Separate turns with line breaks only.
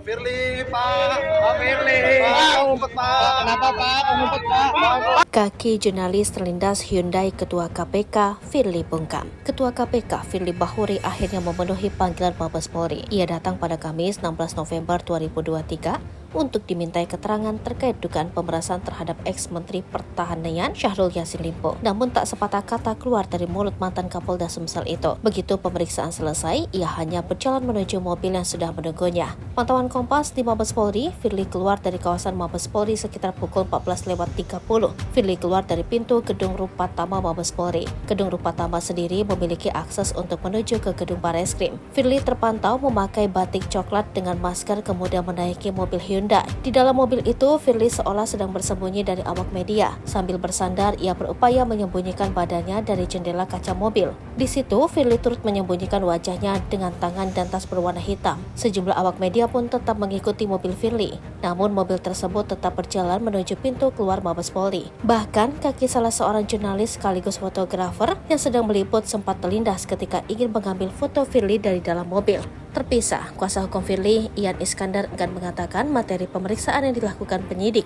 Firly, Pak. Pak Firly. Pak, ngumpet, Pak. Kenapa, Pak? Ngumpet, Pak.
Kaki jurnalis terlindas Hyundai Ketua KPK Firly bungkam. Ketua KPK Firly Bahuri akhirnya memenuhi panggilan Mabes Polri. Ia datang pada Kamis 16 November 2023 untuk dimintai keterangan terkait dugaan pemerasan terhadap ex-Menteri Pertahanan Syahrul Yassin Limpo. Namun tak sepatah kata keluar dari mulut mantan Kapolda Sumsel itu. Begitu pemeriksaan selesai, ia hanya berjalan menuju mobil yang sudah menunggunya. Pantauan Kompas di Mabes Polri, Firly keluar dari kawasan Mabes Polri sekitar pukul 14.30. Firly keluar dari pintu Gedung Rupatama Mabes Polri. Gedung Rupatama sendiri memiliki akses untuk menuju ke Gedung Bareskrim. Firly terpantau memakai batik coklat dengan masker kemudian menaiki mobil Hyundai. Di dalam mobil itu, Firly seolah sedang bersembunyi dari awak media. Sambil bersandar, ia berupaya menyembunyikan badannya dari jendela kaca mobil. Di situ, Firly turut menyembunyikan wajahnya dengan tangan dan tas berwarna hitam. Sejumlah awak media pun tetap mengikuti mobil Firly. Namun, mobil tersebut tetap berjalan menuju pintu keluar Mabes Polri. Bahkan, kaki salah seorang jurnalis sekaligus fotografer yang sedang meliput sempat terlindas ketika ingin mengambil foto Firly dari dalam mobil. Terpisah, kuasa hukum Firly, Ian Iskandar enggan mengatakan materi pemeriksaan yang dilakukan penyidik.